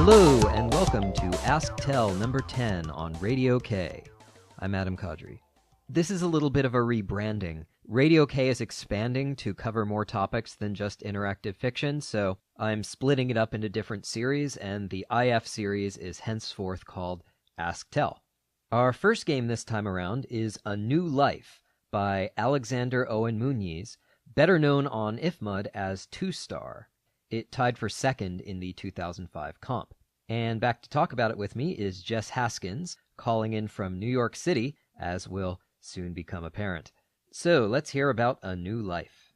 Hello, and welcome to Ask Tell number 10 on Radio K. I'm Adam Cadre. This is a little bit of a rebranding. Radio K is expanding to cover more topics than just interactive fiction, so I'm splitting it up into different series, and the IF series is henceforth called Ask Tell. Our first game this time around is A New Life by Alexander Owen Muniz, better known on IFMUD as 2-Star. It tied for second in the 2005 comp. And back to talk about it with me is Jess Haskins, calling in from New York City, as will soon become apparent. So let's hear about A New Life.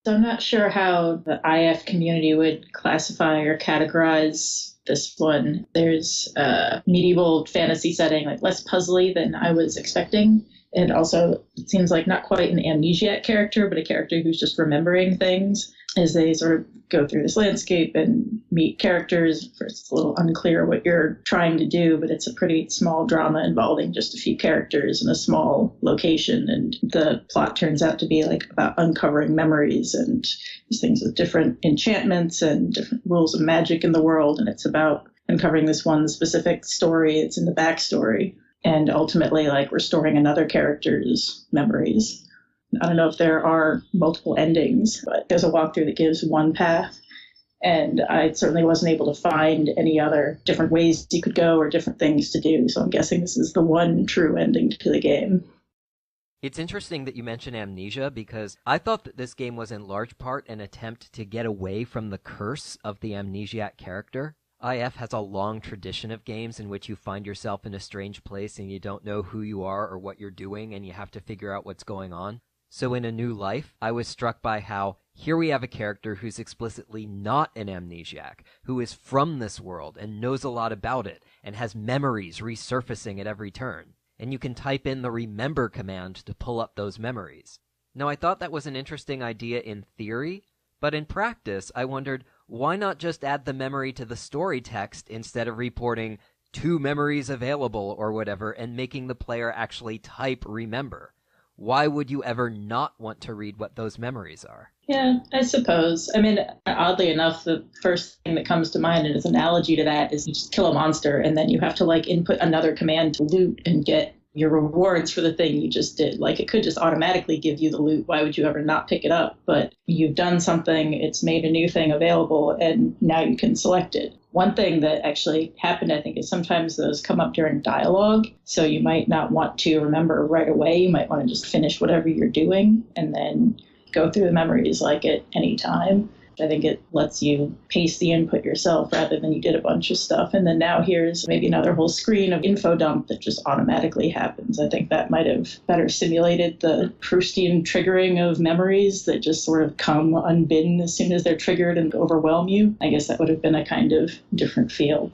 So I'm not sure how the IF community would classify or categorize this one. There's a medieval fantasy setting, like less puzzly than I was expecting. And also, it seems like not quite an amnesiac character, but a character who's just remembering things as they sort of go through this landscape and meet characters. First, it's a little unclear what you're trying to do, but it's a pretty small drama involving just a few characters in a small location. And the plot turns out to be like about uncovering memories and these things with different enchantments and different rules of magic in the world. And it's about uncovering this one specific story. It's in the backstory. And ultimately, like, restoring another character's memories. I don't know if there are multiple endings, but there's a walkthrough that gives one path. And I certainly wasn't able to find any other different ways you could go or different things to do. So I'm guessing this is the one true ending to the game. It's interesting that you mention amnesia, because I thought that this game was in large part an attempt to get away from the curse of the amnesiac character. IF has a long tradition of games in which you find yourself in a strange place and you don't know who you are or what you're doing and you have to figure out what's going on. So in A New Life, I was struck by how here we have a character who's explicitly not an amnesiac, who is from this world and knows a lot about it and has memories resurfacing at every turn. And you can type in the remember command to pull up those memories. Now, I thought that was an interesting idea in theory, but in practice, I wondered, why not just add the memory to the story text instead of reporting 2 memories available or whatever and making the player actually type remember? Why would you ever not want to read what those memories are? Yeah, I suppose. I mean, oddly enough, the first thing that comes to mind as an analogy to that is you just kill a monster and then you have to like input another command to loot and get your rewards for the thing you just did. Like, it could just automatically give you the loot. Why would you ever not pick it up? But you've done something, it's made a new thing available, and now you can select it. One thing that actually happened, I think, is sometimes those come up during dialogue. So you might not want to remember right away. You might want to just finish whatever you're doing and then go through the memories like at any time. I think it lets you paste the input yourself rather than you did a bunch of stuff. And then now here's maybe another whole screen of info dump that just automatically happens. I think that might have better simulated the Proustian triggering of memories that just sort of come unbidden as soon as they're triggered and overwhelm you. I guess that would have been a kind of different feel.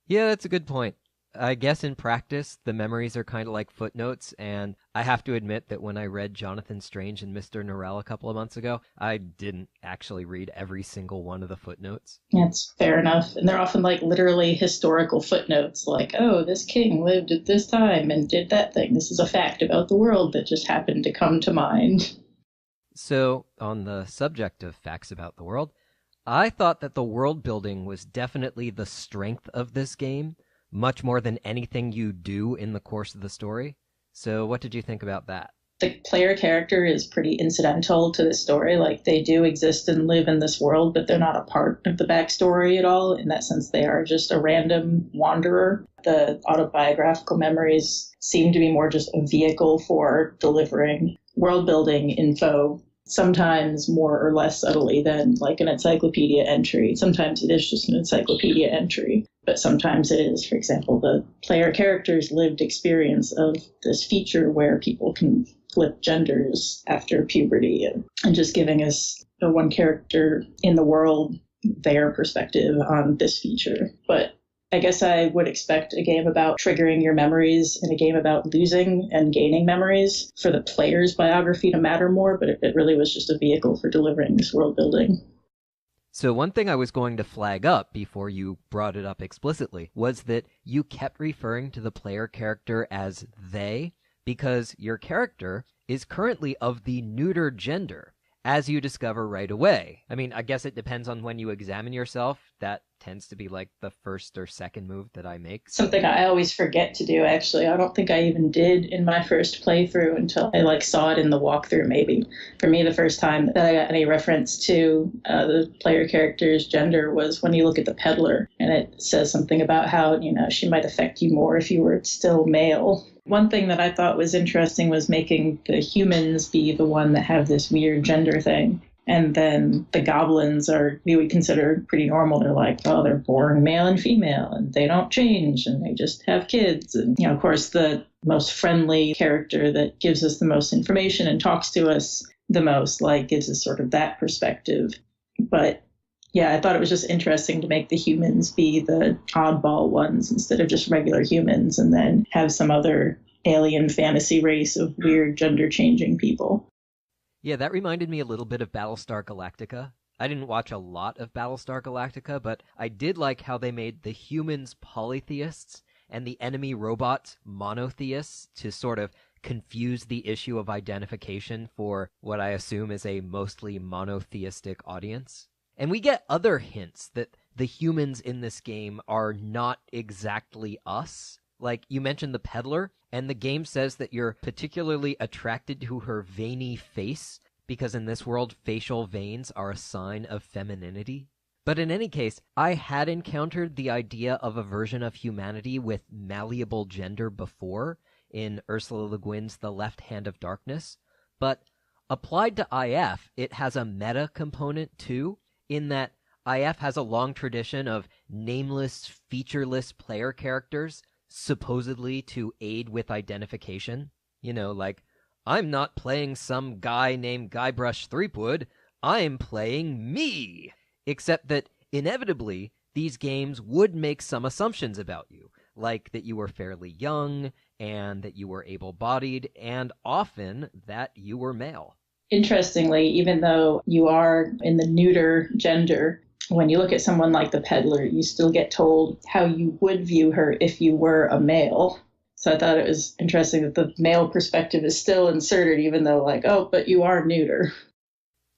Yeah, that's a good point. I guess in practice, the memories are kind of like footnotes, and I have to admit that when I read Jonathan Strange and Mr. Norrell a couple of months ago, I didn't actually read every single one of the footnotes. That's fair enough. And they're often like literally historical footnotes, like, oh, this king lived at this time and did that thing. This is a fact about the world that just happened to come to mind. So, on the subject of facts about the world, I thought that the world building was definitely the strength of this game, much more than anything you do in the course of the story. So what did you think about that? The player character is pretty incidental to the story. Like, they do exist and live in this world, but they're not a part of the backstory at all. In that sense, they are just a random wanderer. The autobiographical memories seem to be more just a vehicle for delivering world building info, sometimes more or less subtly than like an encyclopedia entry. Sometimes it is just an encyclopedia entry, but sometimes it is, for example, the player character's lived experience of this feature where people can flip genders after puberty, and just giving us the one character in the world their perspective on this feature. But I guess I would expect a game about triggering your memories and a game about losing and gaining memories for the player's biography to matter more, but it really was just a vehicle for delivering this world building. So one thing I was going to flag up before you brought it up explicitly was that you kept referring to the player character as they, because your character is currently of the neuter gender, as you discover right away. I mean, I guess it depends on when you examine yourself. That tends to be like the first or second move that I make. Something I always forget to do, actually. I don't think I even did in my first playthrough until I saw it in the walkthrough, maybe. For me, the first time that I got any reference to the player character's gender was when you look at the peddler, and it says something about how, she might affect you more if you were still male. One thing that I thought was interesting was making the humans be the one that have this weird gender thing. And then the goblins we would consider pretty normal. They're like, oh, they're born male and female, and they don't change, and they just have kids. And, of course, the most friendly character that gives us the most information and talks to us the most, gives us sort of that perspective. But yeah, I thought it was just interesting to make the humans be the oddball ones instead of just regular humans, and then have some other alien fantasy race of weird gender-changing people. Yeah, that reminded me a little bit of Battlestar Galactica. I didn't watch a lot of Battlestar Galactica, but I did like how they made the humans polytheists and the enemy robots monotheists to sort of confuse the issue of identification for what I assume is a mostly monotheistic audience. And we get other hints that the humans in this game are not exactly us. Like, you mentioned the peddler, and the game says that you're particularly attracted to her veiny face, because in this world, facial veins are a sign of femininity. But in any case, I had encountered the idea of a version of humanity with malleable gender before, in Ursula Le Guin's The Left Hand of Darkness, but applied to IF, it has a meta component too, in that IF has a long tradition of nameless, featureless player characters, supposedly to aid with identification. I'm not playing some guy named Guybrush Threepwood, I'm playing me! Except that, inevitably, these games would make some assumptions about you, like that you were fairly young, and that you were able-bodied, and often that you were male. Interestingly, even though you are in the neuter gender, when you look at someone like the peddler, you still get told how you would view her if you were a male. So I thought it was interesting that the male perspective is still inserted, even though but you are neuter.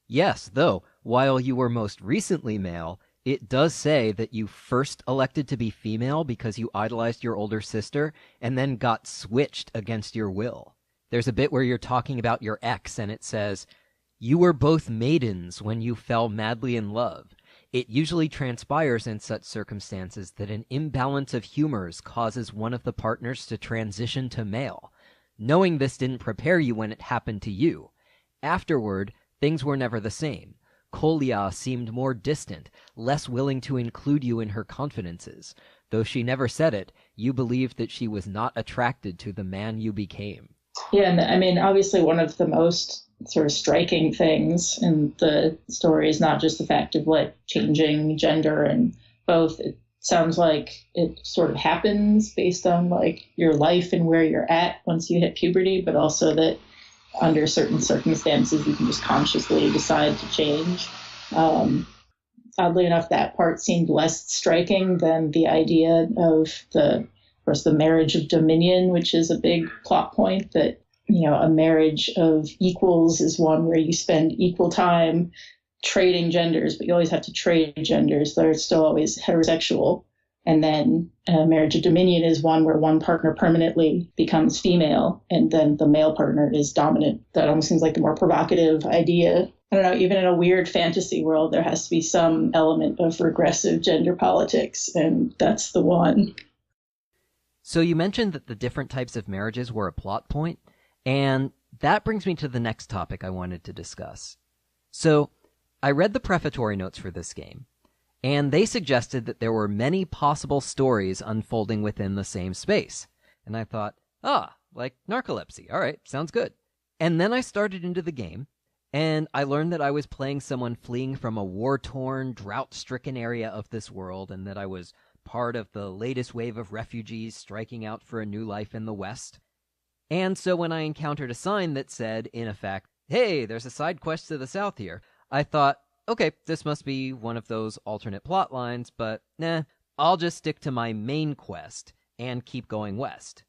Yes, though, while you were most recently male, it does say that you first elected to be female because you idolized your older sister and then got switched against your will. There's a bit where you're talking about your ex, and it says, "You were both maidens when you fell madly in love. It usually transpires in such circumstances that an imbalance of humors causes one of the partners to transition to male. Knowing this didn't prepare you when it happened to you. Afterward, things were never the same. Kolya seemed more distant, less willing to include you in her confidences. Though she never said it, you believed that she was not attracted to the man you became." Yeah, and obviously one of the most sort of striking things in the story is not just the fact of changing gender and both. It sounds like it sort of happens based on your life and where you're at once you hit puberty, but also that under certain circumstances you can just consciously decide to change. Oddly enough, that part seemed less striking than the idea of the marriage of dominion, which is a big plot point, that a marriage of equals is one where you spend equal time trading genders, but you always have to trade genders. They're still always heterosexual. And then a marriage of dominion is one where one partner permanently becomes female, and then the male partner is dominant. That almost seems like the more provocative idea. I don't know, even in a weird fantasy world, there has to be some element of regressive gender politics, and that's the one. So you mentioned that the different types of marriages were a plot point, and that brings me to the next topic I wanted to discuss. So I read the prefatory notes for this game, and they suggested that there were many possible stories unfolding within the same space. And I thought, like narcolepsy. All right, sounds good. And then I started into the game, and I learned that I was playing someone fleeing from a war-torn, drought-stricken area of this world, and that I was part of the latest wave of refugees striking out for a new life in the West. And so when I encountered a sign that said, in effect, "Hey, there's a side quest to the south here," I thought, okay, this must be one of those alternate plot lines, but I'll just stick to my main quest and keep going west.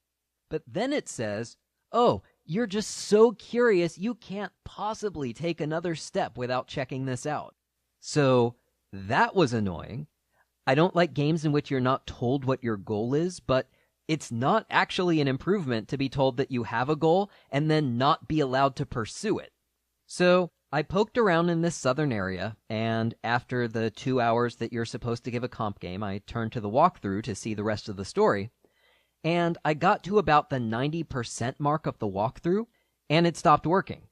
But then it says, "Oh, you're just so curious you can't possibly take another step without checking this out." So that was annoying. I don't like games in which you're not told what your goal is, but it's not actually an improvement to be told that you have a goal and then not be allowed to pursue it. So I poked around in this southern area, and after the 2 hours that you're supposed to give a comp game, I turned to the walkthrough to see the rest of the story, and I got to about the 90% mark of the walkthrough, and it stopped working.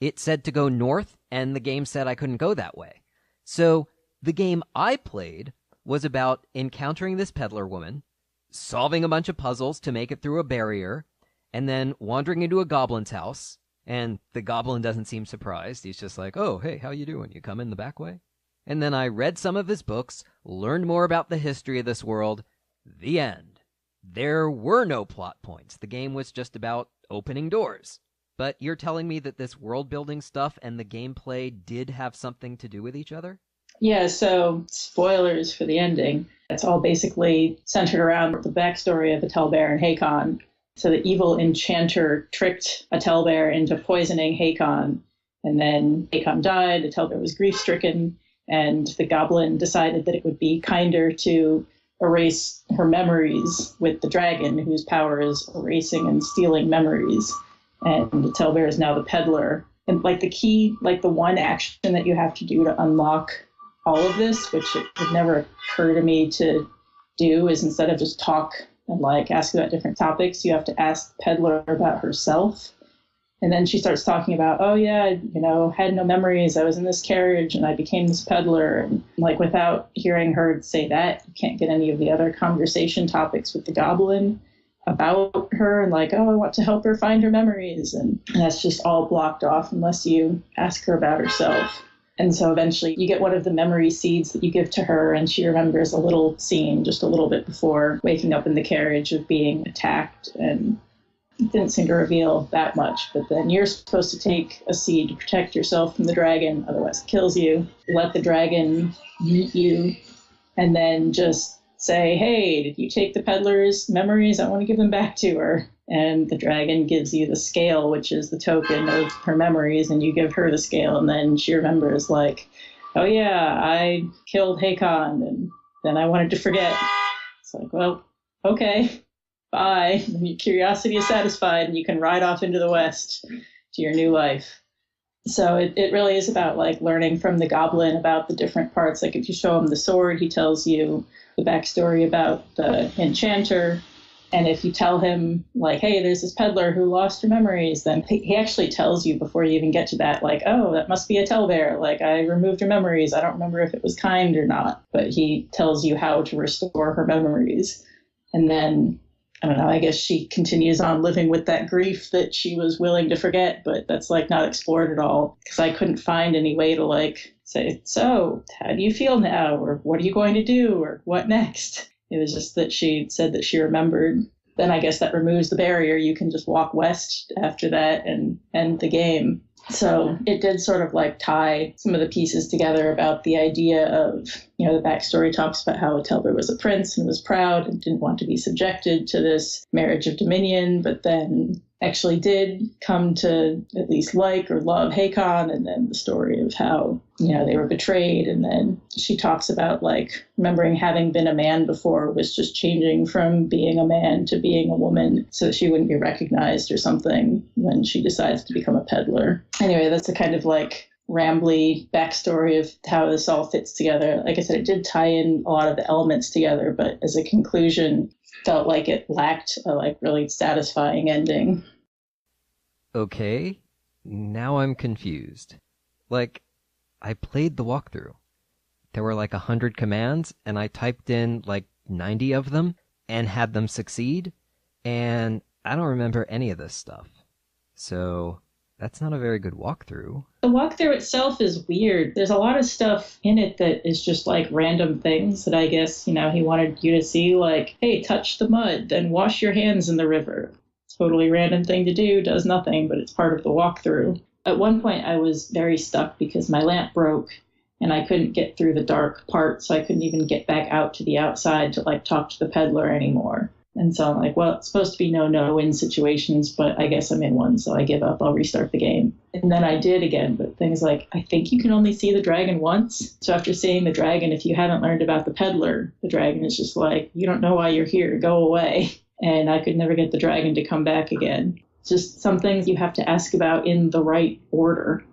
It said to go north, and the game said I couldn't go that way. So the game I played was about encountering this peddler woman, solving a bunch of puzzles to make it through a barrier, and then wandering into a goblin's house, and the goblin doesn't seem surprised. He's just like, oh, hey, how you doing? You come in the back way? And then I read some of his books, learned more about the history of this world. The end. There were no plot points. The game was just about opening doors. But you're telling me that this world-building stuff and the gameplay did have something to do with each other? Yeah, so spoilers for the ending. It's all basically centered around the backstory of Atelbear and Hakon. So the evil enchanter tricked Atelbear into poisoning Hakon, and then Hakon died, Atelbear was grief-stricken, and the goblin decided that it would be kinder to erase her memories with the dragon, whose power is erasing and stealing memories. And Atelbear is now the peddler. And like the key, like the one action that you have to do to unlock all of this, which it would never occur to me to do, is instead of just talk and like ask about different topics, you have to ask the peddler about herself. And then she starts talking about, oh yeah, had no memories. I was in this carriage and I became this peddler. And like without hearing her say that, you can't get any of the other conversation topics with the goblin about her, and like, oh, I want to help her find her memories. And that's just all blocked off unless you ask her about herself. And so eventually you get one of the memory seeds that you give to her, and she remembers a little scene just a little bit before waking up in the carriage of being attacked. And it didn't seem to reveal that much. But then you're supposed to take a seed to protect yourself from the dragon, otherwise it kills you. Let the dragon meet you, and then just say, hey, did you take the peddler's memories? I want to give them back to her. And the dragon gives you the scale, which is the token of her memories, and you give her the scale, and then she remembers, like, oh yeah, I killed Hakon, and then I wanted to forget. It's like, well, okay, bye. And your curiosity is satisfied, and you can ride off into the west to your new life. So it really is about, like, learning from the goblin about the different parts. Like, if you show him the sword, he tells you the backstory about the enchanter. And if you tell him, like, hey, there's this peddler who lost her memories, then he actually tells you before you even get to that, like, oh, that must be Atelbear. Like, I removed her memories. I don't remember if it was kind or not. But he tells you how to restore her memories. And then, I don't know, I guess she continues on living with that grief that she was willing to forget. But that's, like, not explored at all. Because I couldn't find any way to, like, say, so, how do you feel now? Or what are you going to do? Or what next? It was just that she said that she remembered. Then I guess that removes the barrier. You can just walk west after that and end the game. So it did sort of like tie some of the pieces together about the idea of, the backstory talks about how Atelbear was a prince and was proud and didn't want to be subjected to this marriage of dominion, but then actually did come to at least like or love Hakon, and then the story of how, they were betrayed. And then she talks about, like, remembering having been a man before was just changing from being a man to being a woman so that she wouldn't be recognized or something when she decides to become a peddler. Anyway, that's a kind of like rambly backstory of how this all fits together. Like I said, it did tie in a lot of the elements together, but as a conclusion, felt like it lacked a really satisfying ending. Okay, now I'm confused. Like, I played the walkthrough. There were 100 commands, and I typed in 90 of them and had them succeed, and I don't remember any of this stuff. So that's not a very good walkthrough. The walkthrough itself is weird. There's a lot of stuff in it that is just random things that I guess, he wanted you to see, like, hey, touch the mud, then wash your hands in the river. Totally random thing to do, does nothing, but it's part of the walkthrough. At one point I was very stuck because my lamp broke and I couldn't get through the dark part, so I couldn't even get back out to the outside to talk to the peddler anymore. And so I'm like, well, it's supposed to be no-win situations, but I guess I'm in one, so I give up. I'll restart the game. And then I did again, but things like, I think you can only see the dragon once. So after seeing the dragon, if you haven't learned about the peddler, the dragon is just like, you don't know why you're here, go away. And I could never get the dragon to come back again. Just some things you have to ask about in the right order.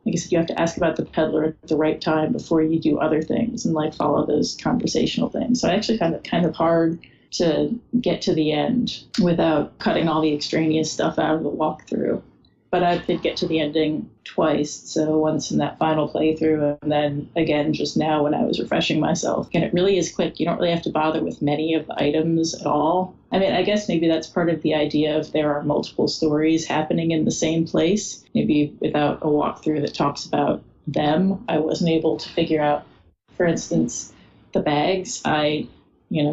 I guess you have to ask about the peddler at the right time before you do other things and like follow those conversational things. So I actually found it kind of hard to get to the end without cutting all the extraneous stuff out of the walkthrough. But I did get to the ending twice, so once in that final playthrough, and then again just now when I was refreshing myself. And it really is quick. You don't really have to bother with many of the items at all. I mean, I guess maybe that's part of the idea of there are multiple stories happening in the same place. Maybe without a walkthrough that talks about them, I wasn't able to figure out, for instance, the bags. I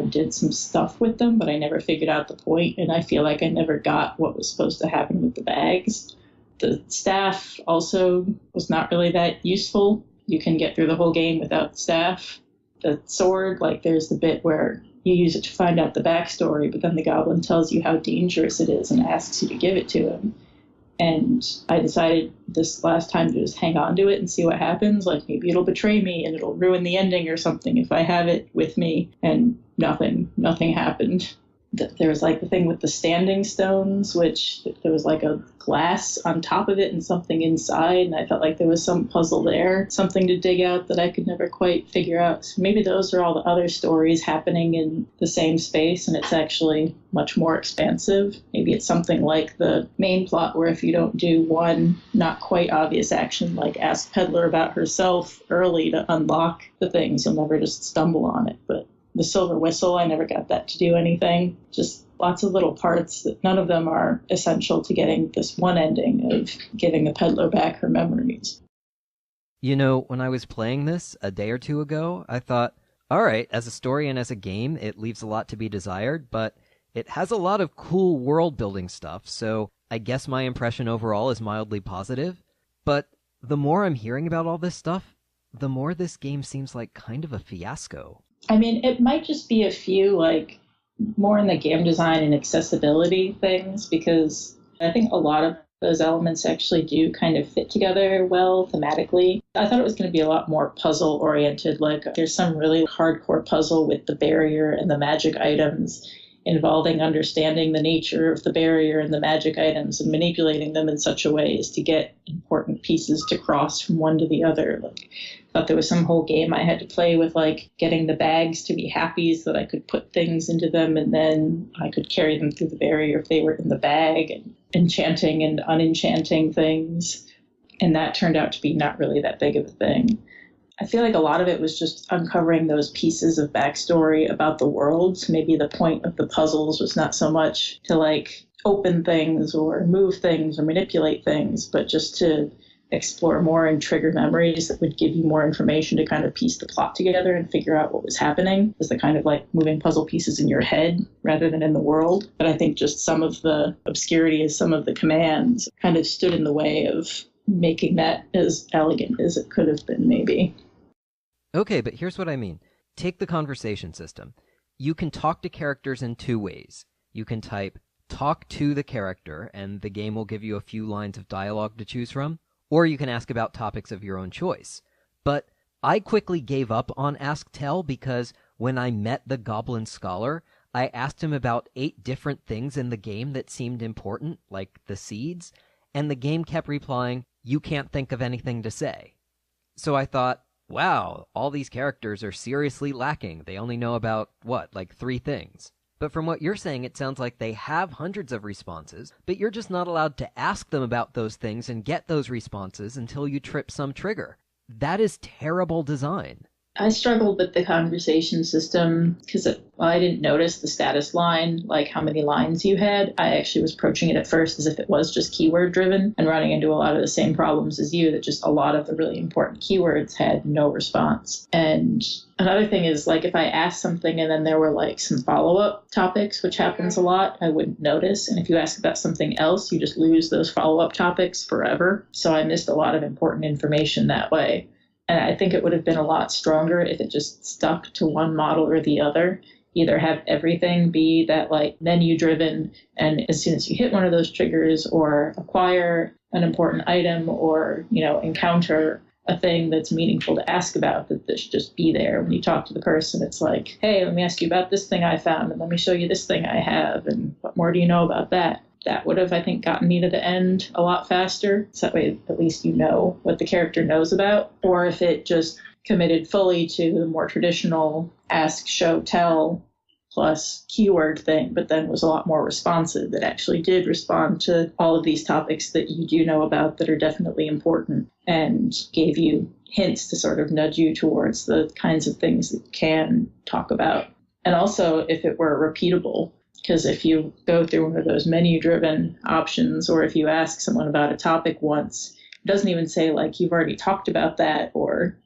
did some stuff with them, but I never figured out the point, and I feel like I never got what was supposed to happen with the bags. The staff also was not really that useful. You can get through the whole game without the staff. The sword, like there's the bit where you use it to find out the backstory, but then the goblin tells you how dangerous it is and asks you to give it to him. And I decided this last time to just hang on to it and see what happens. Like maybe it'll betray me and it'll ruin the ending or something if I have it with me. And nothing happened. There was like the thing with the standing stones, which there was like a glass on top of it and something inside. And I felt like there was some puzzle there, something to dig out that I could never quite figure out. So maybe those are all the other stories happening in the same space, and it's actually much more expansive. Maybe it's something like the main plot where if you don't do one not quite obvious action, like ask Peddler about herself early to unlock the things, you'll never just stumble on it. But the silver whistle, I never got that to do anything. Just lots of little parts that none of them are essential to getting this one ending of giving the peddler back her memories. When I was playing this a day or two ago, I thought, all right, as a story and as a game, it leaves a lot to be desired, but it has a lot of cool world-building stuff, so I guess my impression overall is mildly positive. But the more I'm hearing about all this stuff, the more this game seems like kind of a fiasco. I mean, it might just be a few, like, more in the game design and accessibility things, because I think a lot of those elements actually do kind of fit together well thematically. I thought it was going to be a lot more puzzle-oriented, like there's some really hardcore puzzle with the barrier and the magic items involving understanding the nature of the barrier and the magic items and manipulating them in such a way as to get important pieces to cross from one to the other. Like, I thought there was some whole game I had to play with, like getting the bags to be happy so that I could put things into them and then I could carry them through the barrier if they were in the bag, and enchanting and unenchanting things. And that turned out to be not really that big of a thing. I feel like a lot of it was just uncovering those pieces of backstory about the worlds. Maybe the point of the puzzles was not so much to like open things or move things or manipulate things, but just to explore more and trigger memories that would give you more information to kind of piece the plot together and figure out what was happening. As the kind of like moving puzzle pieces in your head rather than in the world. But I think just some of the obscurity of some of the commands kind of stood in the way of making that as elegant as it could have been, maybe. Okay, but here's what I mean. Take the conversation system. You can talk to characters in two ways. You can type, talk to the character, and the game will give you a few lines of dialogue to choose from. Or you can ask about topics of your own choice. But I quickly gave up on Ask Tell because when I met the Goblin Scholar, I asked him about 8 different things in the game that seemed important, like the seeds, and the game kept replying, you can't think of anything to say. So I thought, wow, all these characters are seriously lacking. They only know about, 3 things. But from what you're saying, it sounds like they have hundreds of responses, but you're just not allowed to ask them about those things and get those responses until you trip some trigger. That is terrible design. I struggled with the conversation system because I didn't notice the status line, like how many lines you had. I actually was approaching it at first as if it was just keyword driven and running into a lot of the same problems as you, that just a lot of the really important keywords had no response. And another thing is, like, if I asked something and then there were like some follow-up topics, which happens a lot, I wouldn't notice. And if you ask about something else, you just lose those follow-up topics forever. So I missed a lot of important information that way. And I think it would have been a lot stronger if it just stuck to one model or the other, either have everything be that like menu driven, and as soon as you hit one of those triggers or acquire an important item or, encounter a thing that's meaningful to ask about, that this should just be there when you talk to the person. It's like, hey, let me ask you about this thing I found, and let me show you this thing I have, and what more do you know about that? That would have, I think, gotten me to the end a lot faster. So that way, at least you know what the character knows about. Or if it just committed fully to the more traditional ask, show, tell plus keyword thing, but then was a lot more responsive, that actually did respond to all of these topics that you do know about that are definitely important, and gave you hints to sort of nudge you towards the kinds of things that you can talk about. And also if it were repeatable, because if you go through one of those menu-driven options, or if you ask someone about a topic once, it doesn't even say like you've already talked about that, or,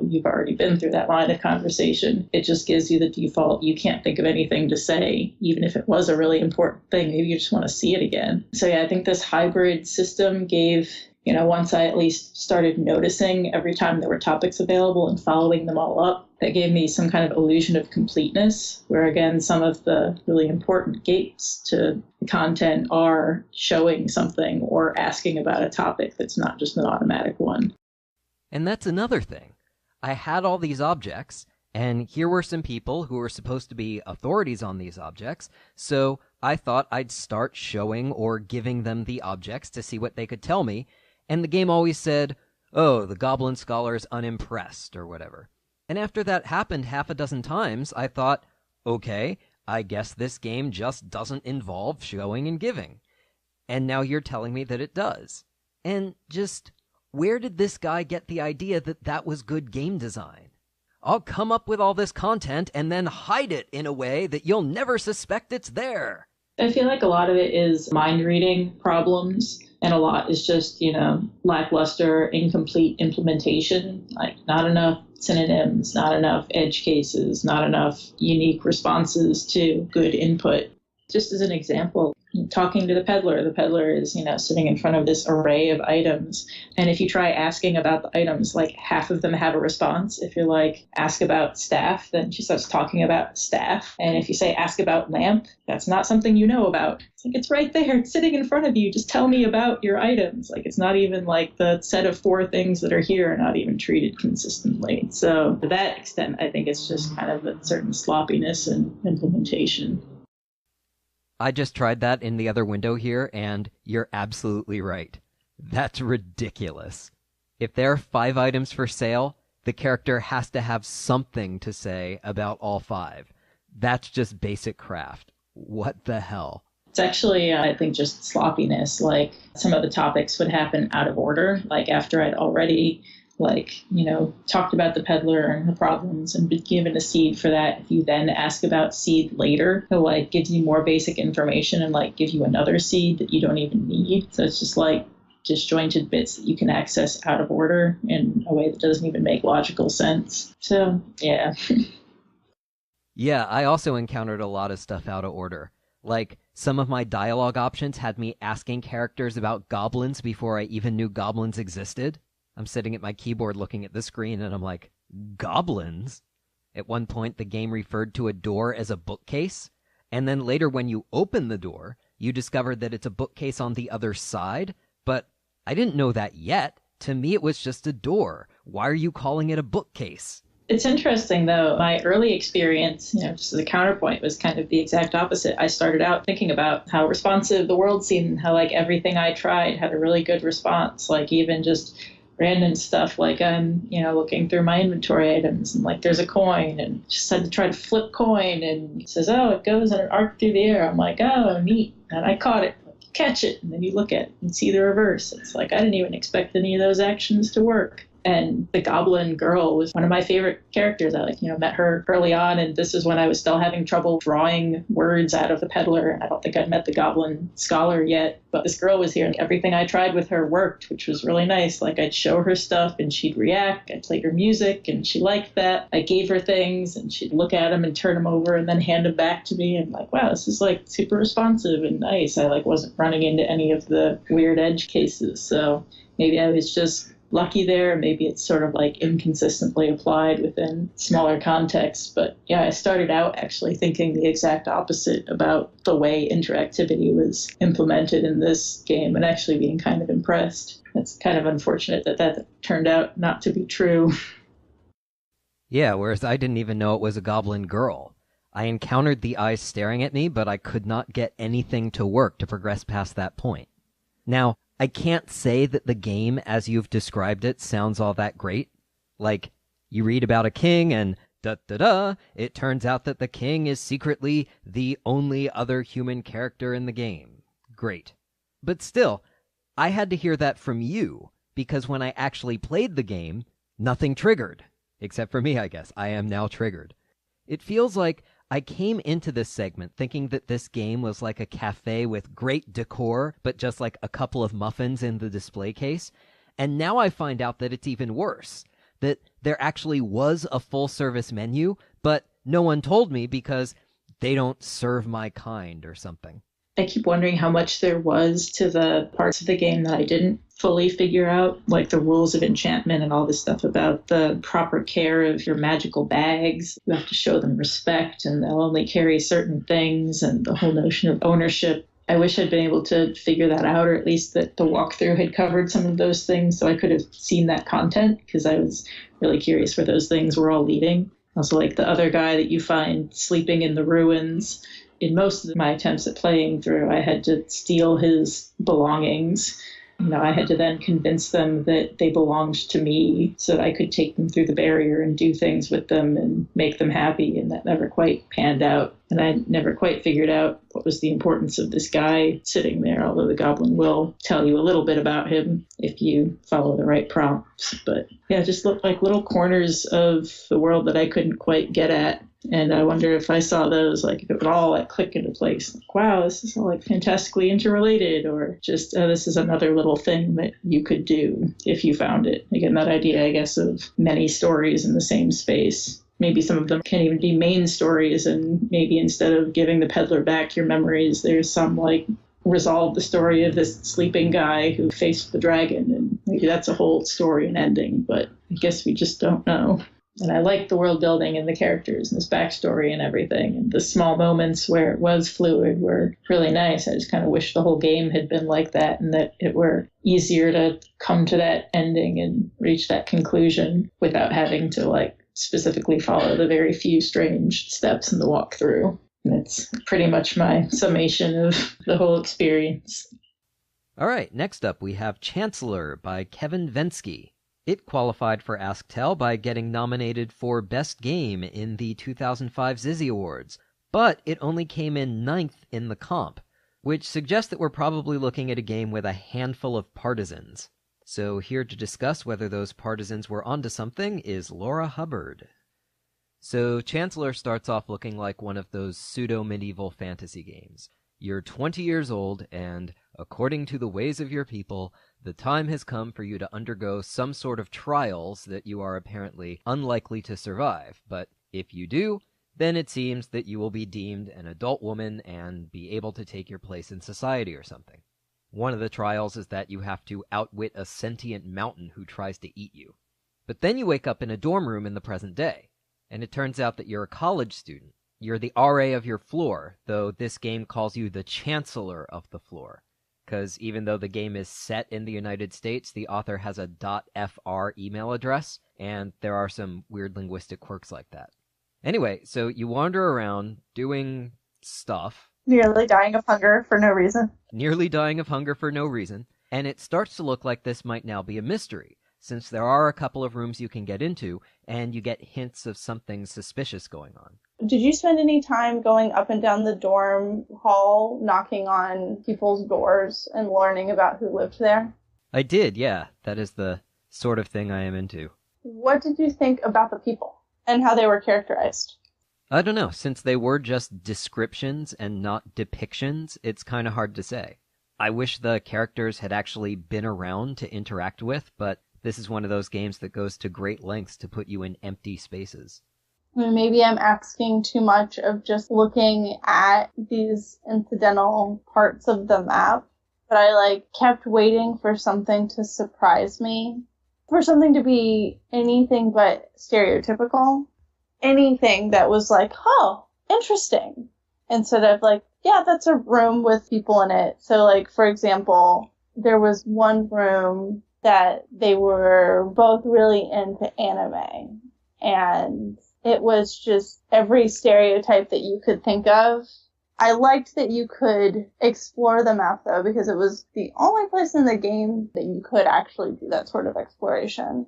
you've already been through that line of conversation. It just gives you the default, you can't think of anything to say, even if it was a really important thing. Maybe you just want to see it again. So yeah, I think this hybrid system gave, once I at least started noticing every time there were topics available and following them all up, that gave me some kind of illusion of completeness, where again, some of the really important gates to the content are showing something or asking about a topic that's not just an automatic one. And that's another thing. I had all these objects, and here were some people who were supposed to be authorities on these objects, so I thought I'd start showing or giving them the objects to see what they could tell me, and the game always said, oh, the Goblin Scholar's unimpressed, or whatever. And after that happened half a dozen times, I thought, okay, I guess this game just doesn't involve showing and giving. And now you're telling me that it does. And just, where did this guy get the idea that that was good game design? I'll come up with all this content and then hide it in a way that you'll never suspect it's there. I feel like a lot of it is mind reading problems, and a lot is just, lackluster, incomplete implementation, like not enough synonyms, not enough edge cases, not enough unique responses to good input. Just as an example, talking to the peddler is, sitting in front of this array of items. And if you try asking about the items, like half of them have a response. If you're like, ask about staff, then she starts talking about staff. And if you say, ask about lamp, that's not something you know about. It's like, it's right there. It's sitting in front of you. Just tell me about your items. Like, it's not even like the set of 4 things that are here are not even treated consistently. So to that extent, I think it's just kind of a certain sloppiness in implementation. I just tried that in the other window here, and you're absolutely right. That's ridiculous. If there are 5 items for sale, the character has to have something to say about all 5. That's just basic craft. What the hell? It's actually, I think, just sloppiness. Like, some of the topics would happen out of order, like after I'd already talked about the peddler and the problems and been given a seed for that. If you then ask about seed later, it gives you more basic information and give you another seed that you don't even need. So it's just disjointed bits that you can access out of order in a way that doesn't even make logical sense. So, yeah. Yeah, I also encountered a lot of stuff out of order. Like, some of my dialogue options had me asking characters about goblins before I even knew goblins existed. I'm sitting at my keyboard looking at the screen, and I'm like, goblins? At one point, the game referred to a door as a bookcase, and then later when you open the door, you discover that it's a bookcase on the other side, but I didn't know that yet. To me, it was just a door. Why are you calling it a bookcase? It's interesting, though. My early experience, just as a counterpoint, was kind of the exact opposite. I started out thinking about how responsive the world seemed, and how everything I tried had a really good response, even just random stuff, I'm, looking through my inventory items, and there's a coin, and just had to try to flip coin, and it says, oh, it goes in an arc through the air. I'm like, oh, neat. And I caught it. Catch it. And then you look at it and see the reverse. It's I didn't even expect any of those actions to work. And the goblin girl was one of my favorite characters. I met her early on, and this is when I was still having trouble drawing words out of the peddler. And I don't think I'd met the goblin scholar yet, but this girl was here, and everything I tried with her worked, which was really nice. I'd show her stuff and she'd react. I played her music and she liked that. I gave her things and she'd look at them and turn them over and then hand them back to me. And wow, this is super responsive and nice. I wasn't running into any of the weird edge cases. So maybe I was just lucky there. Maybe it's sort of like inconsistently applied within smaller contexts. But yeah, I started out actually thinking the exact opposite about the way interactivity was implemented in this game and actually being kind of impressed. It's kind of unfortunate that that turned out not to be true. Yeah, whereas I didn't even know it was a goblin girl. I encountered the eyes staring at me, but I could not get anything to work to progress past that point. Now, I can't say that the game, as you've described it, sounds all that great. Like, you read about a king and da-da-da, it turns out that the king is secretly the only other human character in the game. Great. But still, I had to hear that from you, because when I actually played the game, nothing triggered. Except for me, I guess. I am now triggered. It feels like I came into this segment thinking that this game was like a cafe with great decor, but just like a couple of muffins in the display case. And now I find out that it's even worse. That there actually was a full-service menu, but no one told me because they don't serve my kind or something. I keep wondering how much there was to the parts of the game that I didn't fully figure out, like the rules of enchantment and all this stuff about the proper care of your magical bags. You have to show them respect, and they'll only carry certain things, and the whole notion of ownership. I wish I'd been able to figure that out, or at least that the walkthrough had covered some of those things so I could have seen that content, because I was really curious where those things were all leading. Also, like the other guy that you find sleeping in the ruins. In most of my attempts at playing through, I had to steal his belongings. I had to then convince them that they belonged to me so that I could take them through the barrier and do things with them and make them happy. And that never quite panned out. And I never quite figured out what was the importance of this guy sitting there, although the goblin will tell you a little bit about him if you follow the right prompts. But yeah, it just looked like little corners of the world that I couldn't quite get at. And I wonder if I saw those, like, if it would all like click into place. Like, wow, this is all like fantastically interrelated, or just this is another little thing that you could do if you found it. Again, that idea, I guess, of many stories in the same space. Maybe some of them can't even be main stories, and maybe instead of giving the peddler back your memories, there's some like resolve the story of this sleeping guy who faced the dragon, and maybe that's a whole story and ending, but I guess we just don't know. And I like the world building and the characters and this backstory and everything. And the small moments where it was fluid were really nice. I just kind of wish the whole game had been like that, and that it were easier to come to that ending and reach that conclusion without having to like specifically follow the very few strange steps in the walkthrough. And it's pretty much my summation of the whole experience. All right, next up we have Chancellor by Kevin Vensky. It qualified for Ask Tell by getting nominated for Best Game in the 2005 Zizzy Awards, but it only came in 9th in the comp, which suggests that we're probably looking at a game with a handful of partisans. So here to discuss whether those partisans were onto something is Laura Hubbard. So Chancellor starts off looking like one of those pseudo-medieval fantasy games. You're 20 years old, and according to the ways of your people, the time has come for you to undergo some sort of trials that you are apparently unlikely to survive. But if you do, then it seems that you will be deemed an adult woman and be able to take your place in society or something. One of the trials is that you have to outwit a sentient mountain who tries to eat you. But then you wake up in a dorm room in the present day, and it turns out that you're a college student. You're the RA of your floor, though this game calls you the Chancellor of the floor. Because even though the game is set in the United States, the author has a .fr email address, and there are some weird linguistic quirks like that. Anyway, so you wander around doing stuff. Nearly dying of hunger for no reason. And it starts to look like this might now be a mystery, since there are a couple of rooms you can get into, and you get hints of something suspicious going on. Did you spend any time going up and down the dorm hall, knocking on people's doors and learning about who lived there? I did, yeah. That is the sort of thing I am into. What did you think about the people and how they were characterized? I don't know. Since they were just descriptions and not depictions, it's kind of hard to say. I wish the characters had actually been around to interact with, but this is one of those games that goes to great lengths to put you in empty spaces. Maybe I'm asking too much of just looking at these incidental parts of the map, but I kept waiting for something to surprise me. For something to be anything but stereotypical, anything that was like, oh, interesting, instead of like, yeah, that's a room with people in it. So like, for example, there was one room that they were both really into anime, and it was just every stereotype that you could think of. I liked that you could explore the map, though, because it was the only place in the game that you could actually do that sort of exploration.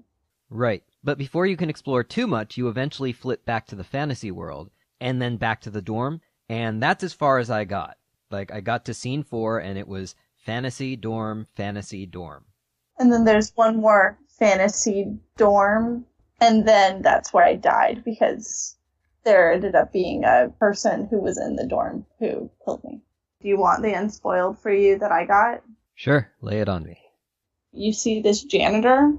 Right. But before you can explore too much, you eventually flip back to the fantasy world, and then back to the dorm, and that's as far as I got. Like, I got to scene 4, and it was fantasy, dorm, fantasy, dorm. And then there's one more fantasy dorm, and then that's where I died, because there ended up being a person who was in the dorm who killed me. Do you want the unspoiled for you that I got? Sure, lay it on me. You see this janitor,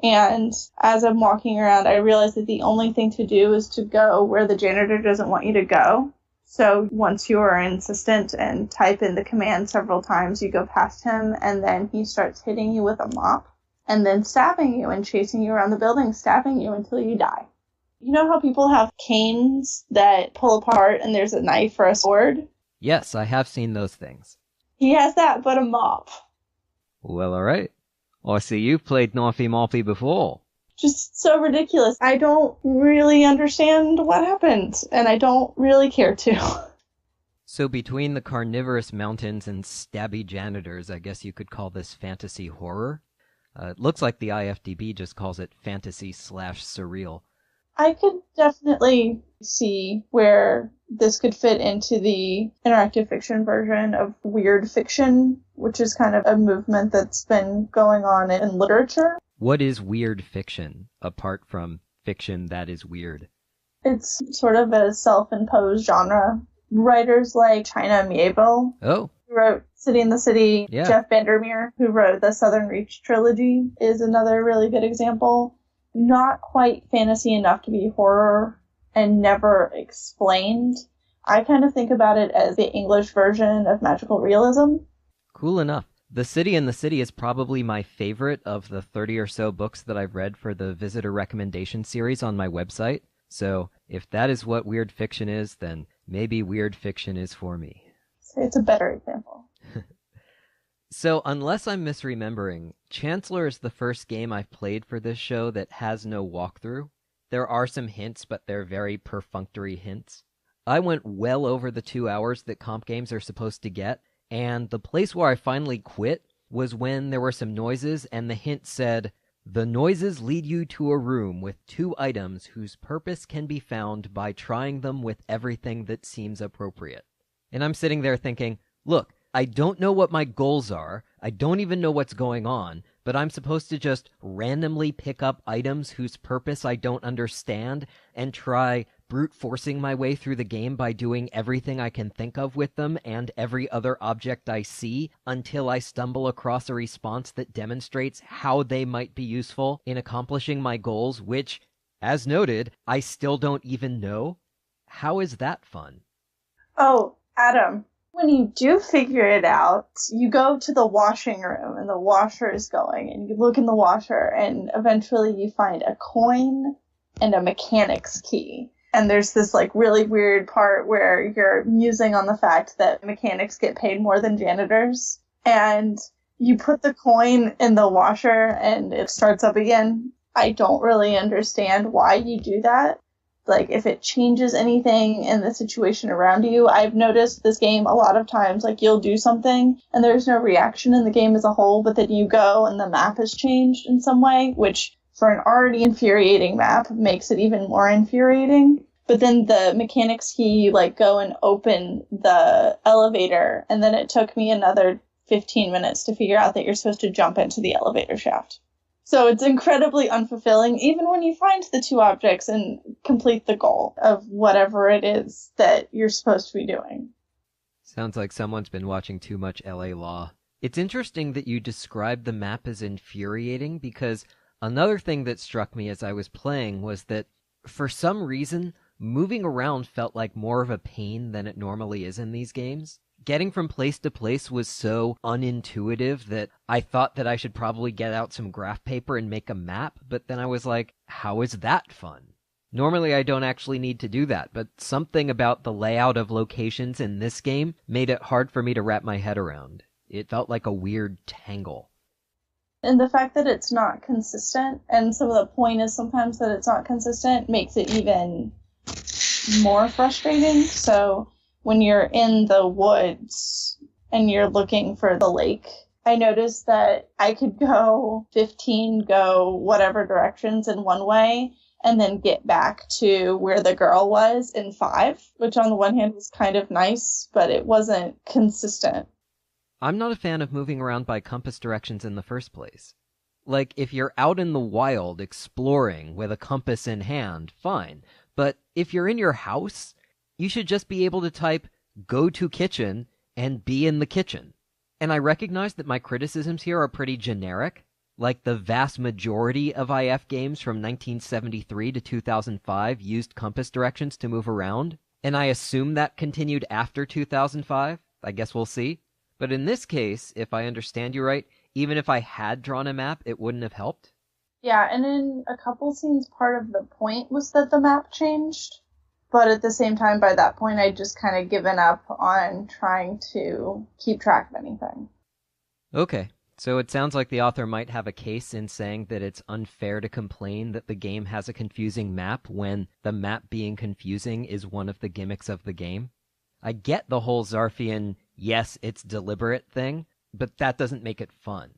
and as I'm walking around, I realize that the only thing to do is to go where the janitor doesn't want you to go. So once you are insistent and type in the command several times, you go past him, and then he starts hitting you with a mop, and then stabbing you and chasing you around the building, stabbing you until you die. You know how people have canes that pull apart and there's a knife or a sword? Yes, I have seen those things. He has that, but a mop. Well, alright. I see you've played Knifey Moppy before. Just so ridiculous. I don't really understand what happened, and I don't really care to. So between the carnivorous mountains and stabby janitors, I guess you could call this fantasy horror? It looks like the IFDB just calls it fantasy/surreal. I could definitely see where this could fit into the interactive fiction version of weird fiction, which is kind of a movement that's been going on in literature. What is weird fiction, apart from fiction that is weird? It's sort of a self-imposed genre. Writers like China Miéville, Oh, who wrote City in the City, yeah. Jeff Vandermeer, who wrote the Southern Reach trilogy, is another really good example. Not quite fantasy enough to be horror and never explained. I kind of think about it as the English version of magical realism. Cool enough. The City in the City is probably my favorite of the 30 or so books that I've read for the visitor recommendation series on my website. So if that is what weird fiction is, then maybe weird fiction is for me. So it's a better example. So, unless I'm misremembering, Chancellor is the first game I've played for this show that has no walkthrough. There are some hints, but they're very perfunctory hints. I went well over the 2 hours that comp games are supposed to get, and the place where I finally quit was when there were some noises, and the hint said, "The noises lead you to a room with 2 items whose purpose can be found by trying them with everything that seems appropriate." And I'm sitting there thinking, look, I don't know what my goals are, I don't even know what's going on, but I'm supposed to just randomly pick up items whose purpose I don't understand and try brute forcing my way through the game by doing everything I can think of with them and every other object I see until I stumble across a response that demonstrates how they might be useful in accomplishing my goals, which, as noted, I still don't even know. How is that fun? Oh, Adam, when you do figure it out, you go to the washing room and the washer is going and you look in the washer and eventually you find a coin and a mechanic's key. And there's this like really weird part where you're musing on the fact that mechanics get paid more than janitors. And you put the coin in the washer and it starts up again. I don't really understand why you do that. Like, if it changes anything in the situation around you. I've noticed this game a lot of times, like, you'll do something and there's no reaction in the game as a whole, but then you go and the map has changed in some way, which for an already infuriating map makes it even more infuriating. But then the mechanics key, you, like, go and open the elevator, and then it took me another 15 minutes to figure out that you're supposed to jump into the elevator shaft. So it's incredibly unfulfilling, even when you find the 2 objects and complete the goal of whatever it is that you're supposed to be doing. Sounds like someone's been watching too much LA Law. It's interesting that you described the map as infuriating, because another thing that struck me as I was playing was that, for some reason, moving around felt like more of a pain than it normally is in these games. Getting from place to place was so unintuitive that I thought that I should probably get out some graph paper and make a map, but then I was like, how is that fun? Normally I don't actually need to do that, but something about the layout of locations in this game made it hard for me to wrap my head around. It felt like a weird tangle. And the fact that it's not consistent, and some of the point is sometimes that it's not consistent, makes it even more frustrating. So when you're in the woods and you're looking for the lake, I noticed that I could go 15, go whatever directions in one way, and then get back to where the girl was in 5, which on the one hand was kind of nice, but it wasn't consistent. I'm not a fan of moving around by compass directions in the first place. Like, if you're out in the wild exploring with a compass in hand, fine. But if you're in your house, you should just be able to type, go to kitchen, and be in the kitchen. And I recognize that my criticisms here are pretty generic. Like, the vast majority of IF games from 1973 to 2005 used compass directions to move around. And I assume that continued after 2005. I guess we'll see. But in this case, if I understand you right, even if I had drawn a map, it wouldn't have helped? Yeah, and in a couple scenes, part of the point was that the map changed. But at the same time, by that point, I'd just kind of given up on trying to keep track of anything. Okay, so it sounds like the author might have a case in saying that it's unfair to complain that the game has a confusing map when the map being confusing is one of the gimmicks of the game. I get the whole Zarfian, yes, it's deliberate thing, but that doesn't make it fun.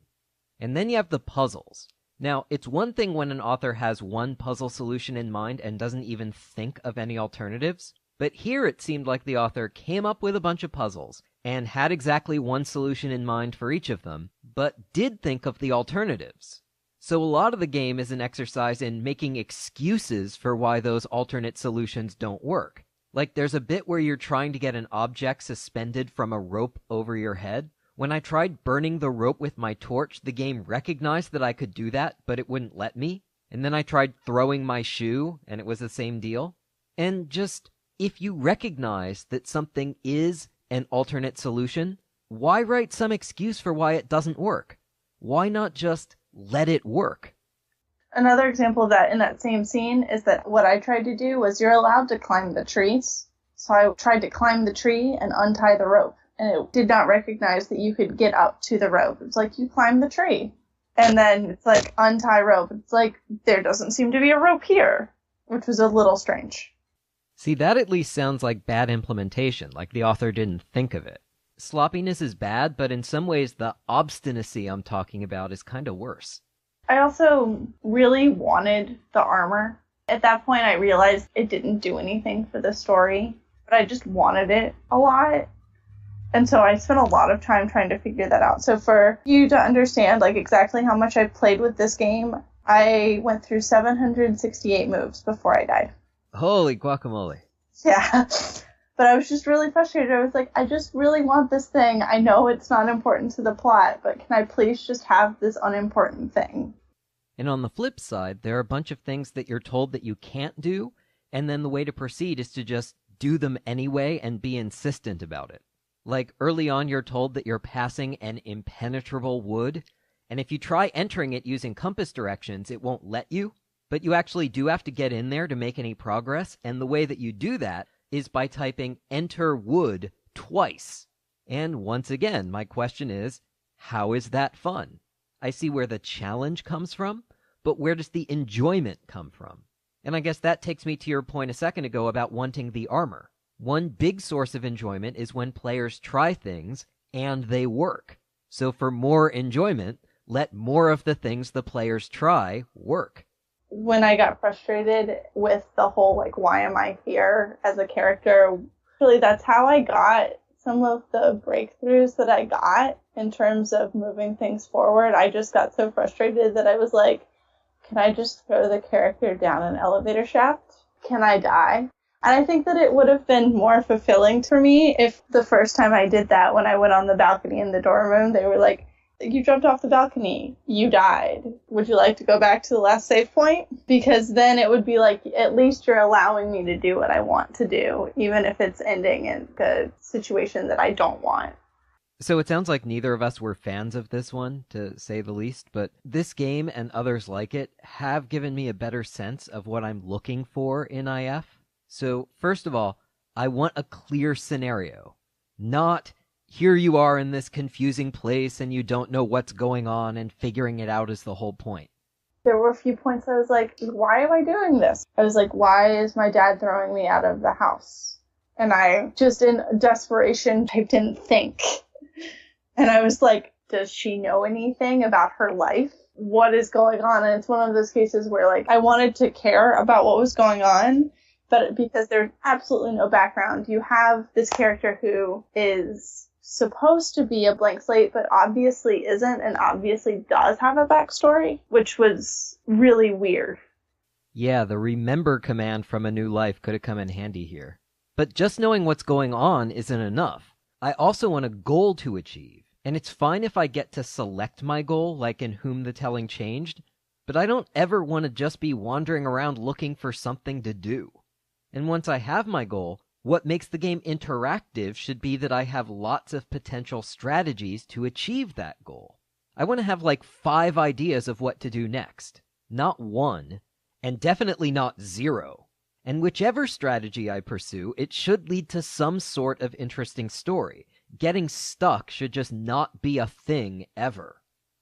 And then you have the puzzles. Now, it's one thing when an author has one puzzle solution in mind and doesn't even think of any alternatives, but here it seemed like the author came up with a bunch of puzzles and had exactly one solution in mind for each of them, but did think of the alternatives. So a lot of the game is an exercise in making excuses for why those alternate solutions don't work. Like, there's a bit where you're trying to get an object suspended from a rope over your head. When I tried burning the rope with my torch, the game recognized that I could do that, but it wouldn't let me. And then I tried throwing my shoe, and it was the same deal. And just, if you recognize that something is an alternate solution, why write some excuse for why it doesn't work? Why not just let it work? Another example of that in that same scene is that what I tried to do was you're allowed to climb the trees. So I tried to climb the tree and untie the rope. And it did not recognize that you could get up to the rope. It's like, you climb the tree. And then it's like, untie rope. It's like, there doesn't seem to be a rope here, which was a little strange. See, that at least sounds like bad implementation, like the author didn't think of it. Sloppiness is bad, but in some ways the obstinacy I'm talking about is kind of worse. I also really wanted the armor. At that point, I realized it didn't do anything for the story, but I just wanted it a lot. And so I spent a lot of time trying to figure that out. So for you to understand like exactly how much I played with this game, I went through 768 moves before I died. Holy guacamole. Yeah. But I was just really frustrated. I was like, I just really want this thing. I know it's not important to the plot, but can I please just have this unimportant thing? And on the flip side, there are a bunch of things that you're told that you can't do, and then the way to proceed is to just do them anyway and be insistent about it. Like, early on you're told that you're passing an impenetrable wood, and if you try entering it using compass directions, it won't let you. But you actually do have to get in there to make any progress, and the way that you do that is by typing enter wood twice. And once again, my question is, how is that fun? I see where the challenge comes from, but where does the enjoyment come from? And I guess that takes me to your point a second ago about wanting the armor. One big source of enjoyment is when players try things and they work. So for more enjoyment, let more of the things the players try work. When I got frustrated with the whole, like, why am I here as a character, really that's how I got some of the breakthroughs that I got in terms of moving things forward. I just got so frustrated that I was like, can I just throw the character down an elevator shaft? Can I die? And I think that it would have been more fulfilling for me if the first time I did that, when I went on the balcony in the dorm room, they were like, you jumped off the balcony, you died. Would you like to go back to the last save point? Because then it would be like, at least you're allowing me to do what I want to do, even if it's ending in a situation that I don't want. So it sounds like neither of us were fans of this one, to say the least, but this game and others like it have given me a better sense of what I'm looking for in IF. So first of all, I want a clear scenario, not here you are in this confusing place and you don't know what's going on and figuring it out is the whole point. There were a few points I was like, why am I doing this? I was like, why is my dad throwing me out of the house? And I just in desperation typed in think. And I was like, does she know anything about her life? What is going on? And it's one of those cases where like I wanted to care about what was going on, but because there's absolutely no background, you have this character who is supposed to be a blank slate, but obviously isn't and obviously does have a backstory, which was really weird. Yeah, the remember command from A New Life could have come in handy here. But just knowing what's going on isn't enough. I also want a goal to achieve. And it's fine if I get to select my goal, like in Whom the Telling Changed, but I don't ever want to just be wandering around looking for something to do. And once I have my goal, what makes the game interactive should be that I have lots of potential strategies to achieve that goal. I want to have like 5 ideas of what to do next, not 1, and definitely not 0. And whichever strategy I pursue, it should lead to some sort of interesting story. Getting stuck should just not be a thing ever.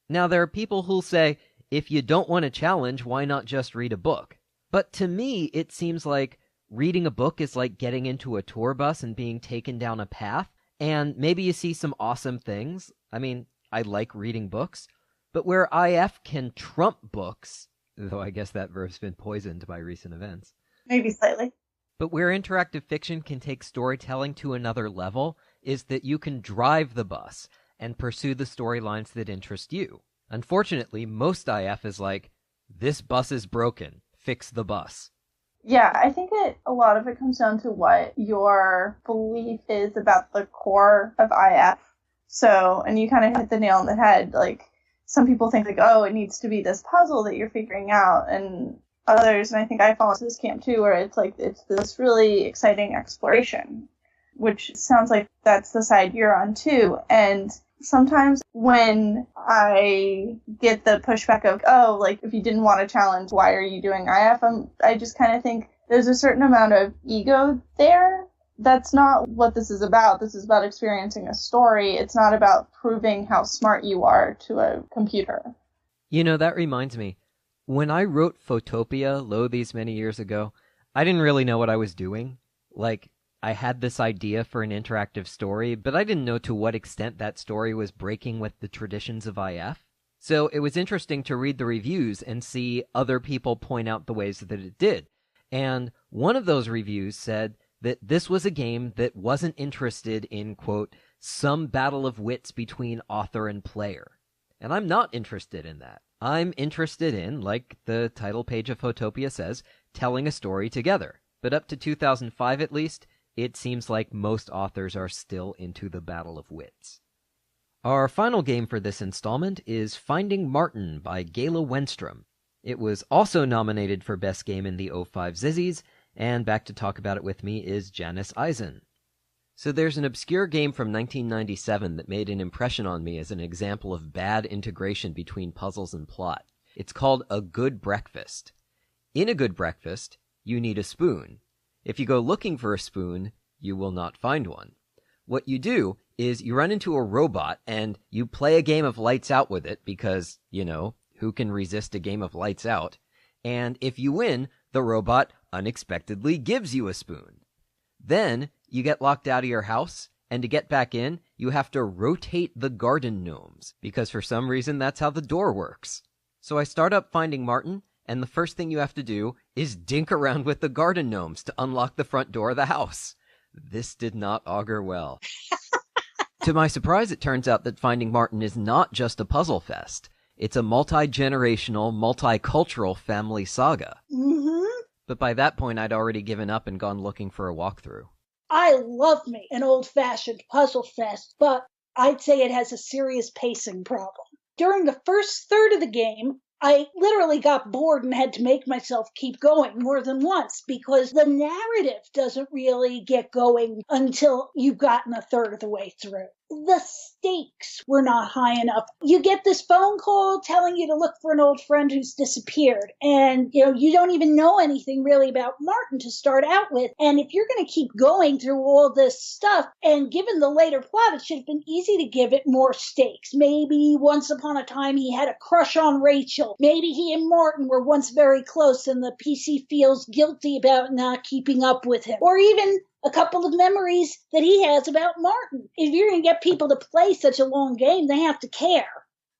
Now, there are people who'll say, if you don't want a challenge, why not just read a book? But to me, it seems like reading a book is like getting into a tour bus and being taken down a path, and maybe you see some awesome things. I mean, I like reading books, but where IF can trump books, though I guess that verb's been poisoned by recent events. Maybe slightly. But where interactive fiction can take storytelling to another level is that you can drive the bus and pursue the storylines that interest you. Unfortunately, most IF is like, this bus is broken, fix the bus. Yeah, I think a lot of it comes down to what your belief is about the core of IF. So, and you kind of hit the nail on the head, like, some people think like, oh, it needs to be this puzzle that you're figuring out, and others, and I think I fall into this camp too, where it's like, it's this really exciting exploration, which sounds like that's the side you're on too. And sometimes when I get the pushback of, oh, like, if you didn't want a challenge, why are you doing IF? I just kind of think there's a certain amount of ego there. That's not what this is about. This is about experiencing a story. It's not about proving how smart you are to a computer. You know, that reminds me. When I wrote Photopia, lo these many years ago, I didn't really know what I was doing. Like, I had this idea for an interactive story, but I didn't know to what extent that story was breaking with the traditions of IF. So it was interesting to read the reviews and see other people point out the ways that it did. And one of those reviews said that this was a game that wasn't interested in, quote, some battle of wits between author and player. And I'm not interested in that. I'm interested in, like the title page of Photopia says, telling a story together. But up to 2005 at least, it seems like most authors are still into the battle of wits. Our final game for this installment is Finding Martin by Gayla Wenstrom. It was also nominated for Best Game in the '05 Zizzies, and back to talk about it with me is Janice Eisen. So there's an obscure game from 1997 that made an impression on me as an example of bad integration between puzzles and plot. It's called A Good Breakfast. In A Good Breakfast, you need a spoon. If you go looking for a spoon, you will not find one. What you do is you run into a robot and you play a game of Lights Out with it because, you know, who can resist a game of Lights Out? And if you win, the robot unexpectedly gives you a spoon. Then you get locked out of your house, and to get back in, you have to rotate the garden gnomes, because for some reason that's how the door works. So I start up Finding Martin, and the first thing you have to do is dink around with the garden gnomes to unlock the front door of the house. This did not augur well. To my surprise, it turns out that Finding Martin is not just a puzzle fest. It's a multi-generational, multicultural family saga. Mm-hmm. But by that point, I'd already given up and gone looking for a walkthrough. I love me an old-fashioned puzzle fest, but I'd say it has a serious pacing problem. During the first third of the game, I literally got bored and had to make myself keep going more than once because the narrative doesn't really get going until you've gotten a third of the way through. The stakes were not high enough. You get this phone call telling you to look for an old friend who's disappeared. And, you don't even know anything really about Martin to start out with. And if you're going to keep going through all this stuff, and given the later plot, it should have been easy to give it more stakes. Maybe once upon a time he had a crush on Rachel. Maybe he and Martin were once very close and the PC feels guilty about not keeping up with him. Or even a couple of memories that he has about Martin. If you're going to get people to play such a long game, they have to care.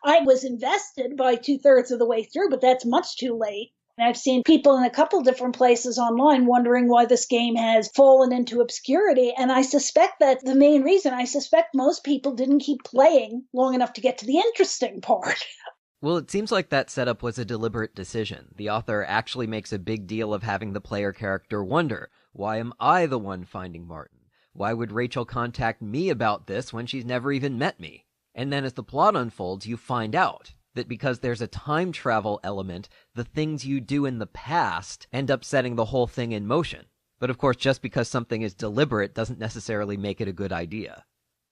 I was invested by 2/3 of the way through, but that's much too late. And I've seen people in a couple different places online wondering why this game has fallen into obscurity. And I suspect that the main reason, I suspect most people didn't keep playing long enough to get to the interesting part. Well, it seems like that setup was a deliberate decision. The author actually makes a big deal of having the player character wonder, why am I the one finding Martin? Why would Rachel contact me about this when she's never even met me? And then as the plot unfolds, you find out that because there's a time travel element, the things you do in the past end up setting the whole thing in motion. But of course, just because something is deliberate doesn't necessarily make it a good idea.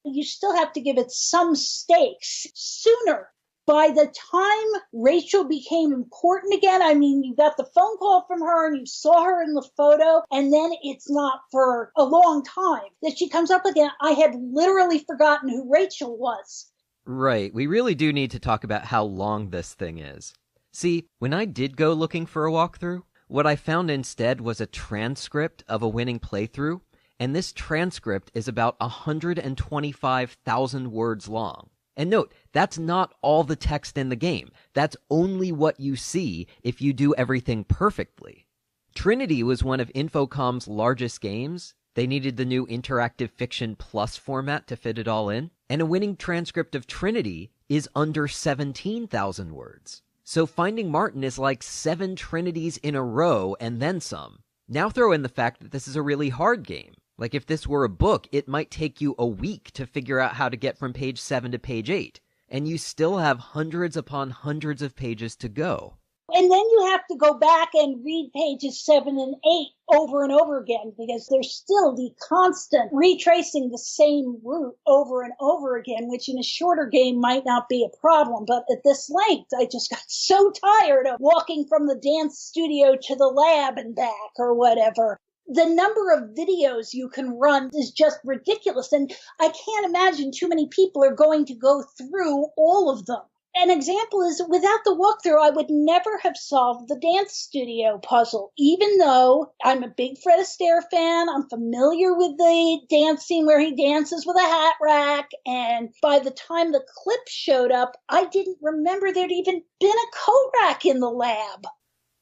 You still have to give it some stakes sooner. By the time Rachel became important again, you got the phone call from her and you saw her in the photo, and then it's not for a long time that she comes up again. I had literally forgotten who Rachel was. Right, we really do need to talk about how long this thing is. See, when I did go looking for a walkthrough, what I found instead was a transcript of a winning playthrough, and this transcript is about 125,000 words long. And note, that's not all the text in the game. That's only what you see if you do everything perfectly. Trinity was one of Infocom's largest games. They needed the new Interactive Fiction Plus format to fit it all in. And a winning transcript of Trinity is under 17,000 words. So finding Martin is like 7 Trinities in a row and then some. Now throw in the fact that this is a really hard game. Like if this were a book, it might take you a week to figure out how to get from page 7 to page 8. And you still have hundreds upon hundreds of pages to go. And then you have to go back and read pages 7 and 8 over and over again because there's still the constant retracing the same route over and over again, which in a shorter game might not be a problem. But at this length, I just got so tired of walking from the dance studio to the lab and back or whatever. The number of videos you can run is just ridiculous. And I can't imagine too many people are going to go through all of them. An example is without the walkthrough, I would never have solved the dance studio puzzle, even though I'm a big Fred Astaire fan. I'm familiar with the dance scene where he dances with a hat rack. And by the time the clip showed up, I didn't remember there'd even been a coat rack in the lab.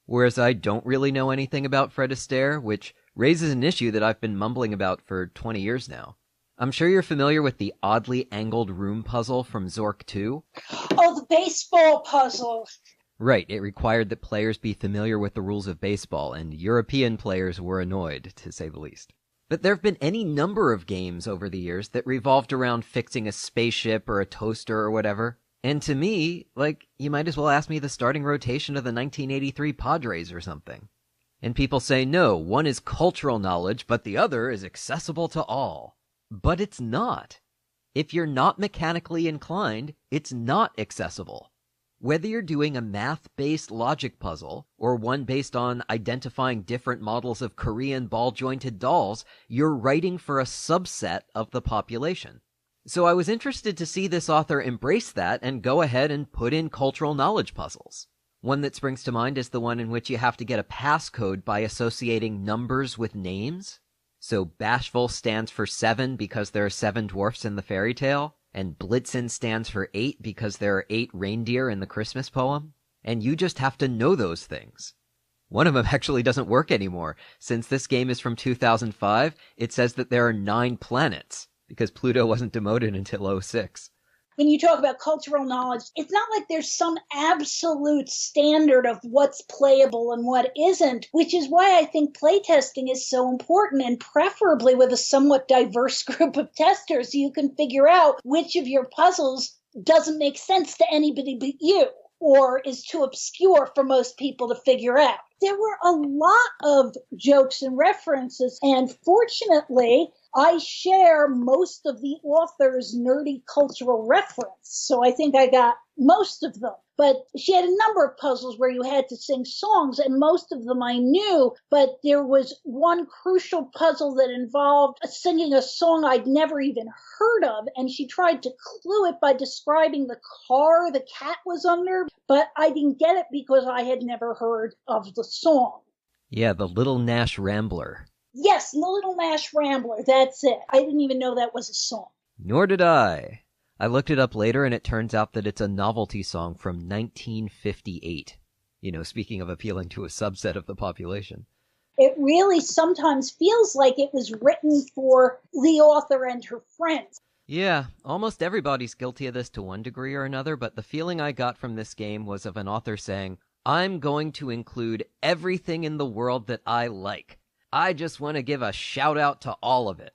Whereas I don't really know anything about Fred Astaire, which raises an issue that I've been mumbling about for 20 years now. I'm sure you're familiar with the oddly angled room puzzle from Zork 2. Oh, the baseball puzzle. Right, it required that players be familiar with the rules of baseball, and European players were annoyed, to say the least. But there have been any number of games over the years that revolved around fixing a spaceship or a toaster or whatever. And to me, you might as well ask me the starting rotation of the 1983 Padres or something. And people say, no, one is cultural knowledge, but the other is accessible to all. But it's not. If you're not mechanically inclined, it's not accessible. Whether you're doing a math-based logic puzzle, or one based on identifying different models of Korean ball-jointed dolls, you're writing for a subset of the population. So I was interested to see this author embrace that and go ahead and put in cultural knowledge puzzles. One that springs to mind is the one in which you have to get a passcode by associating numbers with names. So Bashful stands for 7 because there are 7 dwarfs in the fairy tale, and Blitzen stands for 8 because there are 8 reindeer in the Christmas poem, and you just have to know those things. One of them actually doesn't work anymore. Since this game is from 2005, it says that there are 9 planets, because Pluto wasn't demoted until 06. when you talk about cultural knowledge, it's not like there's some absolute standard of what's playable and what isn't, which is why I think playtesting is so important, and preferably with a somewhat diverse group of testers so you can figure out which of your puzzles doesn't make sense to anybody but you, or is too obscure for most people to figure out. There were a lot of jokes and references, and fortunately, I share most of the author's nerdy cultural reference, so I think I got most of them. But she had a number of puzzles where you had to sing songs, and most of them I knew, but there was one crucial puzzle that involved singing a song I'd never even heard of, and she tried to clue it by describing the car the cat was under, but I didn't get it because I had never heard of the song. Yeah, the Little Nash Rambler. Yes, the Little Nash Rambler, that's it. I didn't even know that was a song. Nor did I. I looked it up later, and it turns out that it's a novelty song from 1958. You know, speaking of appealing to a subset of the population. It really sometimes feels like it was written for the author and her friends. Yeah, almost everybody's guilty of this to one degree or another, but the feeling I got from this game was of an author saying, I'm going to include everything in the world that I like. I just want to give a shout out to all of it.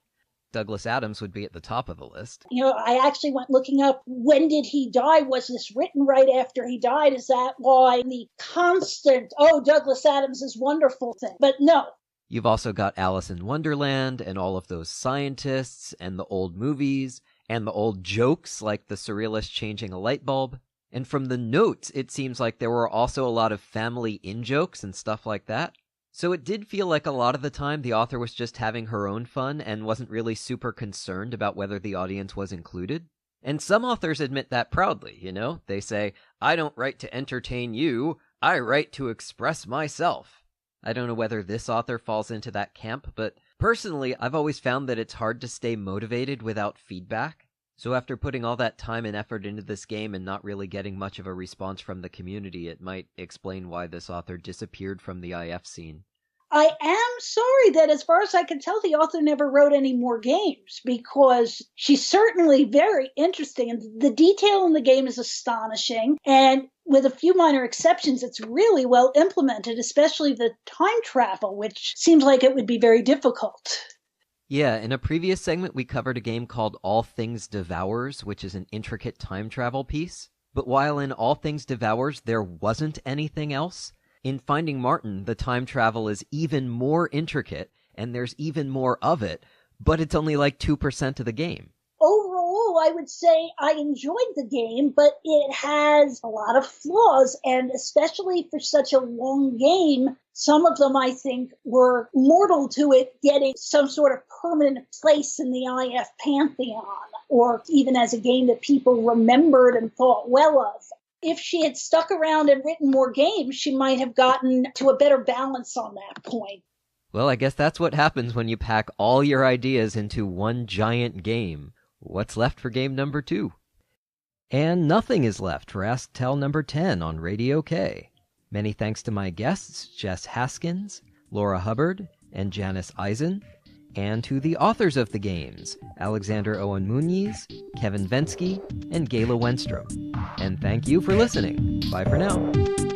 Douglas Adams would be at the top of the list. You know, I actually went looking up, when did he die? Was this written right after he died? Is that why the constant, oh, Douglas Adams is wonderful thing? But no. You've also got Alice in Wonderland and all of those scientists and the old movies and the old jokes like the surrealist changing a light bulb. And from the notes, it seems like there were also a lot of family in-jokes and stuff like that. So it did feel like a lot of the time the author was just having her own fun and wasn't really super concerned about whether the audience was included. And some authors admit that proudly, you know? They say, I don't write to entertain you, I write to express myself. I don't know whether this author falls into that camp, but personally, I've always found that it's hard to stay motivated without feedback. So after putting all that time and effort into this game and not really getting much of a response from the community, it might explain why this author disappeared from the IF scene. I am sorry that, as far as I can tell, the author never wrote any more games, because she's certainly very interesting, and the detail in the game is astonishing, and with a few minor exceptions, it's really well implemented, especially the time travel, which seems like it would be very difficult. Yeah, in a previous segment, we covered a game called All Things Devours, which is an intricate time travel piece. But while in All Things Devours there wasn't anything else, in Finding Martin, the time travel is even more intricate, and there's even more of it, but it's only like 2% of the game. Overall, I would say I enjoyed the game, but it has a lot of flaws, and especially for such a long game, some of them I think were mortal to it getting some sort of permanent place in the IF pantheon, or even as a game that people remembered and thought well of. If she had stuck around and written more games, she might have gotten to a better balance on that point. Well, I guess that's what happens when you pack all your ideas into one giant game. What's left for game number 2? And nothing is left for Ask Tell number 10 on Radio K. Many thanks to my guests, Jess Haskins, Laura Hubbard, and Janice Eisen, and to the authors of the games, Alexander Owen Muniz, Kevin Vensky, and Gayla Wenstrom. And thank you for listening. Bye for now.